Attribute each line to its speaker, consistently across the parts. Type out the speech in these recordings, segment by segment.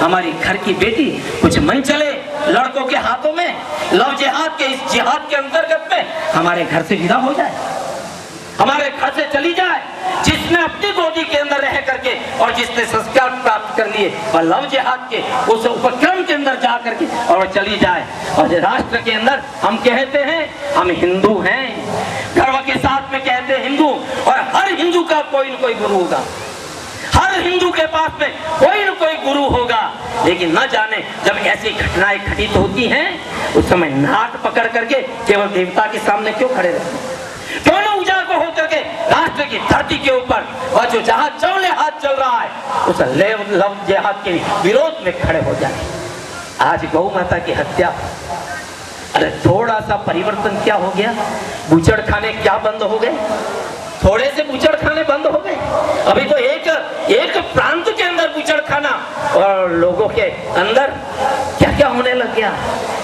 Speaker 1: हमारी घर की बेटी कुछ मन चले लड़कों के हाथों में, लव जिहाद के इस जिहाद के अंतर्गत में हमारे घर से विदा हो जाए, हमारे घर से चली जाए, जिसने अपनी गोदी के अंदर रह करके और जिसने संस्कार प्राप्त कर लिए और लव जिहाद के उस उपक्रम के अंदर जा करके और चली जाए। और राष्ट्र के अंदर हम कहते हैं हम हिंदू हैं, गर्व के साथ में कहते हैं हिंदू, और हर हिंदू का कोई न कोई गुरु होगा, हर हिंदू के पास में कोई न कोई गुरु होगा। लेकिन न जाने जब ऐसी घटनाएं घटित होती हैं उस समय नाक पकड़ करके केवल देवता के सामने क्यों खड़े रहते हैं? क्यों न उजागर होकर के राष्ट्र की धरती के ऊपर और जो जहां चौले हाथ चल रहा है उस लव जिहाद के विरोध में खड़े हो जाए। आज गौ माता की हत्या, अरे थोड़ा सा परिवर्तन क्या हो गया? बूचड़ खाने क्या बंद हो गए? थोड़े से बूचड़ खाने बंद हो गए। अभी तो एक प्रांत के अंदर बूचड़ खाना और लोगों के अंदर क्या क्या होने लग गया,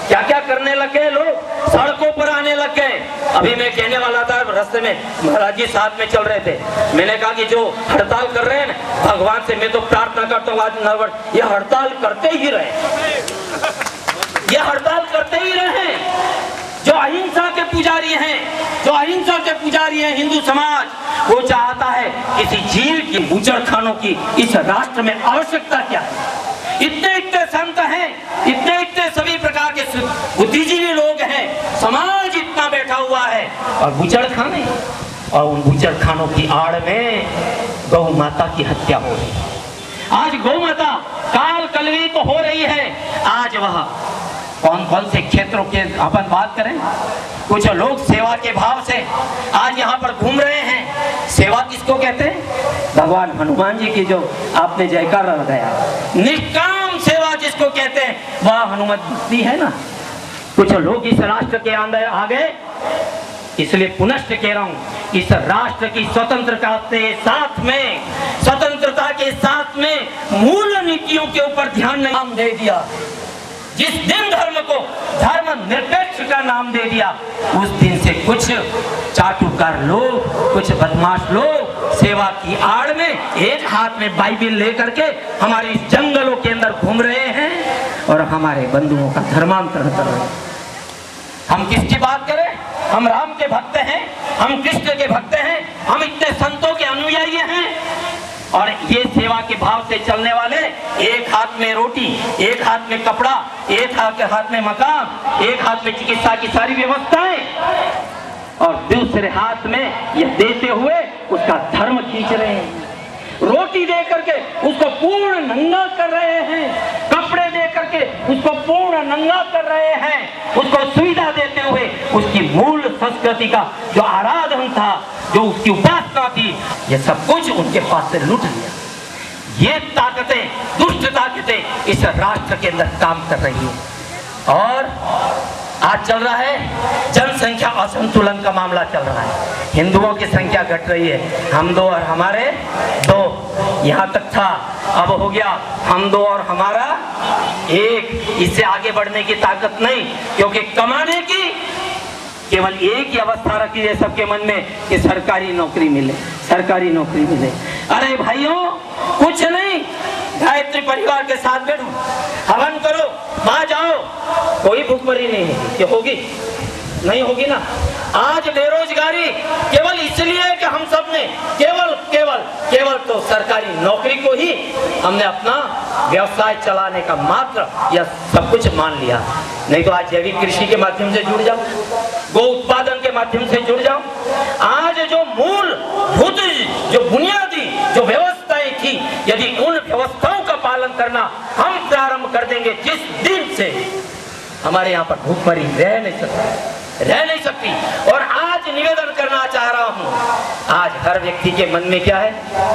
Speaker 1: क्या क्या करने लग गए, लोग सड़कों पर आने लग गए। अभी मैं कहने वाला था, रास्ते में महाराज जी साथ में चल रहे थे, मैंने कहा कि जो हड़ताल कर रहे हैं ना, भगवान से मैं तो प्रार्थना करता हूँ आज नरवट ये हड़ताल करते ही रहे, ये हड़ताल करते ही रहे। जो अहिंसा के पुजारी हैं, जो अहिंसा के पुजारी हैं हिंदू समाज, वो चाहता है किसी जीव की बूचड़ खानों की इस राष्ट्र में आवश्यकता क्या है? इतने इतने संत हैं, इतने इतने सभी प्रकार के बुद्धिजीवी लोग हैं, समाज इतना बैठा हुआ है और बूचड़ खाने, और उन बूचड़ खानों की आड़ में गौ माता की हत्या हो रही है। आज गौ माता काल कलवी तो हो रही है। आज वह कौन कौन से क्षेत्रों के अपन बात करें, कुछ लोग सेवा के भाव से आज यहाँ पर घूम रहे हैं। सेवा किसको कहते हैं? भगवान हनुमान जी की जो आपने जयकारा लगाया, निष्काम सेवा जिसको कहते हैं वह हनुमत भक्ति है ना। कुछ लोग इस राष्ट्र के अंदर आ गए, इसलिए पुनश्च कह रहा हूँ, इस राष्ट्र की स्वतंत्रता के साथ में, स्वतंत्रता के साथ में मूल नीतियों के ऊपर ध्यान नहीं दे दिया। जिस दिन धर्म को धर्म निरपेक्ष का नाम दे दिया, उस दिन से कुछ चाटुकार लोग, कुछ बदमाश लोग सेवा की आड़ में एक हाथ में बाइबिल लेकर के हमारे इस जंगलों के अंदर घूम रहे हैं और हमारे बंधुओं का धर्मांतरण कर रहे हैं। हम किसकी बात करें? हम राम के भक्त हैं, हम कृष्ण के भक्त हैं, हम इतने संतों के अनुयायी हैं, और ये सेवा के भाव से चलने वाले एक हाथ में रोटी, एक हाथ में कपड़ा, एक हाथ में मकान, एक हाथ में चिकित्सा की सारी व्यवस्थाएं और दूसरे हाथ में यह देते हुए उसका धर्म खींच रहे हैं। रोटी दे करके उसको पूर्ण नंगा कर रहे हैं, कपड़े दे करके उसको पूर्ण नंगा कर रहे हैं, उसको सुविधा देते हुए उसकी मूल संस्कृति का जो आराधन था, जो उसकी उपासना थी, ये सब कुछ उनके पास से लूट लिया। ये ताकतें, दुष्ट ताकतें इस राष्ट्र के अंदर काम कर रही है। और आज चल रहा है जनसंख्या असंतुलन का मामला चल रहा है, हिंदुओं की संख्या घट रही है, हम दो और हमारे दो, यहाँ तक था, अब हो गया हम दो और हमारा एक। इससे आगे बढ़ने की ताकत नहीं, क्योंकि कमाने की केवल एक ही अवस्था रखी है सबके मन में कि सरकारी नौकरी मिले, सरकारी नौकरी मिले। अरे भाइयों, कुछ नहीं, गायत्री परिवार के साथ बैठो, हवन करो, वहां जाओ, कोई भूखमरी नहीं है कि होगी, नहीं होगी ना। आज बेरोजगारी केवल इसलिए कि हम सब ने केवल तो सरकारी नौकरी को ही हमने अपना व्यवसाय चलाने का मात्र या सब कुछ मान लिया। नहीं तो आज जैविक कृषि के माध्यम से जुड़ जाओ, गो उत्पादन के माध्यम से जुड़ जाओ। आज जो मूलभूत, जो बुनियादी जो व्यवस्थाएं थी, यदि उन व्यवस्थाओं का पालन करना हम प्रारंभ कर देंगे, जिस दिन से हमारे यहाँ पर भूखमरी रह नहीं सकती। और आज निवेदन करना चाह रहा हूँ, आज हर व्यक्ति के मन में क्या है?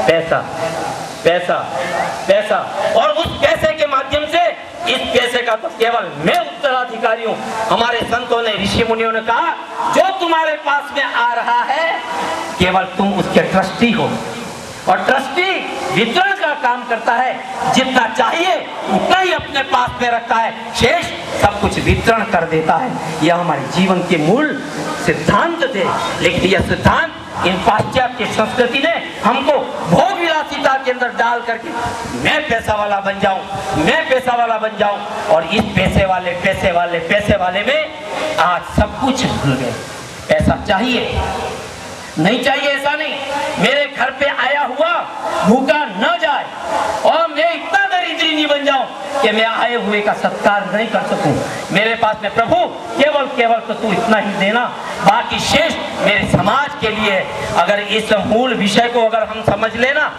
Speaker 1: पैसा, पैसा, पैसा, और उस पैसे के माध्यम से, इस पैसे का तो केवल मैं उत्तराधिकारी हूँ। हमारे संतों ने, ऋषि मुनियों ने कहा, जो तुम्हारे पास में आ रहा है केवल तुम उसके ट्रस्टी हो, और ट्रस्टी वितरण का काम करता है, जितना चाहिए उतना ही अपने पास में रखता है, शेष सब कुछ वितरण कर देता है। यह हमारे जीवन के मूल सिद्धांत थे। लेकिन यह सिद्धांत इन पाश्चात्य संस्कृति ने हमको भोग विलास विलासिता के अंदर डाल करके मैं पैसा वाला बन जाऊं, मैं पैसा वाला बन जाऊं, और इस पैसे वाले में आज सब कुछ भूल गए। पैसा चाहिए नहीं चाहिए ऐसा नहीं, मेरे घर पे आया हुआ भूखा न जाए, और मैं इतना दरिद्री नहीं बन जाऊं कि मैं आए हुए का सत्कार नहीं कर सकूं। मेरे पास में प्रभु केवल तो तू इतना ही देना, बाकी शेष मेरे समाज के लिए। अगर इस मूल विषय को अगर हम समझ लेना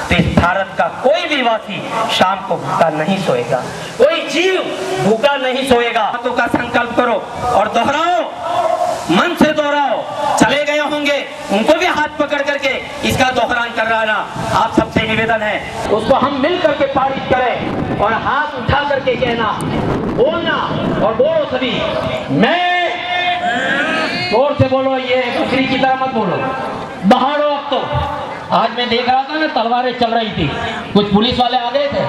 Speaker 1: तो इस भारत का कोई भी वासी शाम को भूखा नहीं सोएगा, कोई जीव भूखा नहीं सोएगा। बातों का संकल्प करो और दोहराओ, मन से दोहराओ। चले गए होंगे उनको भी हाथ पकड़ करके इसका दोहरान करवाना आप सबसे निवेदन है। उसको हम मिल करके पारित करें और हाथ उठा करके कहना, बोलना, और बोलो सभी, मैं, जोर से बोलो, ये बकरी की तरह मत बोलो, दहाड़ो। अब तो आज मैं देख रहा था ना, तलवारें चल रही थी, कुछ पुलिस वाले आ गए थे,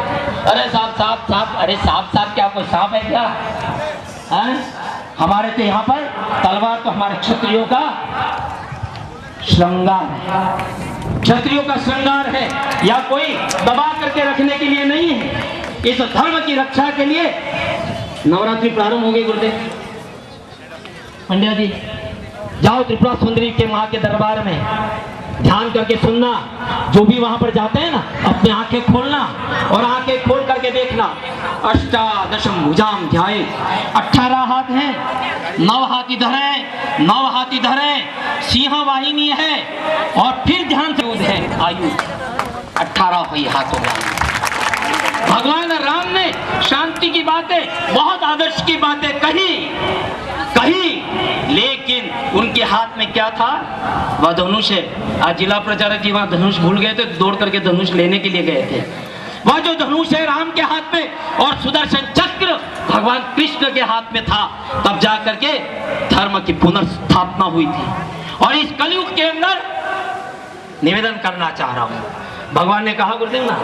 Speaker 1: अरे साहब, अरे साहब क्या कोई सांप है क्या? है? हमारे तो यहाँ पर तलवार तो हमारे क्षत्रियों का श्रृंगार है, क्षत्रियों का श्रृंगार है, या कोई दबा करके रखने के लिए नहीं है, इस धर्म की रक्षा के लिए। नवरात्रि प्रारंभ हो गई गुरुदेव, पंड्या जी जाओ त्रिपुरा सुंदरी के मां के दरबार में ध्यान करके सुनना, जो भी वहां पर जाते हैं ना, अपनी आंखें खोलना और आंखें खोल करके देखना। अष्टादशम भुजाम ध्याये, 18 हाथ हैं, 9 हाथ इधर है, सिंह वाहिनी है, और फिर ध्यान से है आयु 18 हुई हाथों में। भगवान राम ने शांति की बातें, बहुत आदर्श की बातें कही, लेकिन उनके हाथ में क्या था? वह धनुष है। आज जिला प्रचारक जी वहां धनुष भूल गए थे, दौड़ करके धनुष लेने के लिए गए थे। वह जो धनुष है राम के हाथ में, और सुदर्शन चक्र भगवान कृष्ण के हाथ में था, तब जा करके धर्म की पुनर्स्थापना हुई थी। और इस कलयुग के अंदर निवेदन करना चाह रहा हूं, भगवान ने कहा गुरुदेव ना,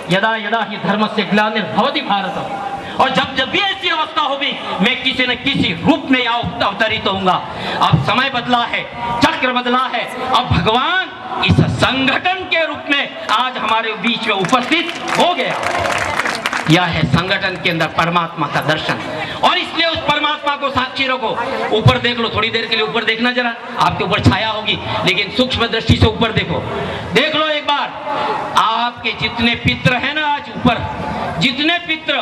Speaker 1: यदा यदा ही धर्म से ग्लानिर्भवति भारत, और जब भी ऐसी अवस्था होगी मैं किसी न किसी रूप में अवतरित होऊंगा। अब समय बदला है, चक्र बदला है, अब भगवान इस संगठन के रूप में आज हमारे बीच में उपस्थित हो गया। यह है संगठन के अंदर परमात्मा का दर्शन, और इसलिए उस परमात्मा को साक्षी रखो। ऊपर देख लो, थोड़ी देर के लिए ऊपर देखना, जरा आपके ऊपर छाया होगी, लेकिन सूक्ष्म दृष्टि से ऊपर देखो, देख लो एक बार। आपके जितने पित्र हैं ना, आज ऊपर जितने पित्र,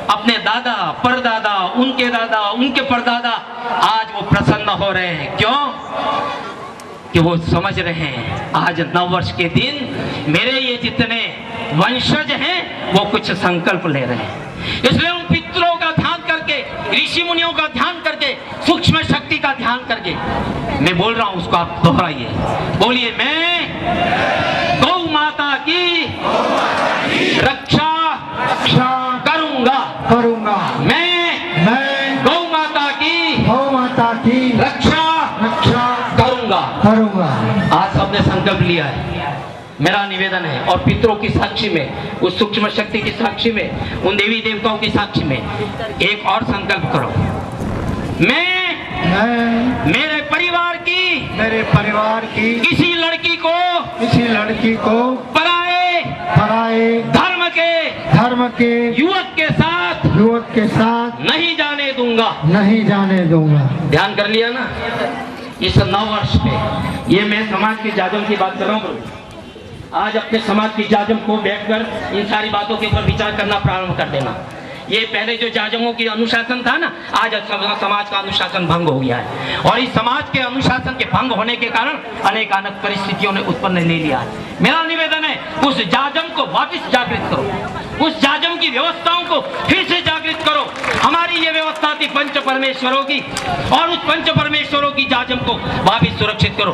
Speaker 1: अपने दादा, परदादा, उनके दादा, उनके परदादा, आज वो प्रसन्न हो रहे हैं। क्यों? कि वो समझ रहे हैं आज नववर्ष के दिन मेरे ये जितने वंशज हैं वो कुछ संकल्प ले रहे हैं। इसलिए उन पितरों का ध्यान करके, ऋषि मुनियों का ध्यान करके, सूक्ष्म शक्ति का ध्यान करके मैं बोल रहा हूं, उसको आप दोहराइए, बोलिए, मैं गौ माता की रक्षा करूंगा, मैं गौ माता की रक्षा करूंगा। आज सबने संकल्प लिया है, मेरा निवेदन है, और पितरों की साक्षी में, उस सूक्ष्म शक्ति की साक्षी में, उन देवी देवताओं की साक्षी में एक और संकल्प करो, मैं मेरे परिवार की किसी लड़की को पराए धर्म के युवक के साथ नहीं जाने दूंगा। ध्यान कर लिया ना? इस नववर्ष पे ये मैं समाज के जाजम की बात कर रहा हूँ। आज अपने समाज की जाजम को बैठकर इन सारी बातों के ऊपर विचार करना प्रारंभ कर देना। ये पहले जो जाजमों की अनुशासन था ना, आज समाज का अनुशासन भंग हो गया है, और इस समाज के अनुशासन के भंग होने के कारण अनेकानेक परिस्थितियों ने उत्पन्न ले लिया है। मेरा निवेदन है, उस जाजम को वापस जागृत करो, उस जाजम की व्यवस्थाओं को फिर से जागृत करो। हमारी ये व्यवस्था थी पंच परमेश्वरों की, और उस पंच परमेश्वरों की जाजम को वापस सुरक्षित करो।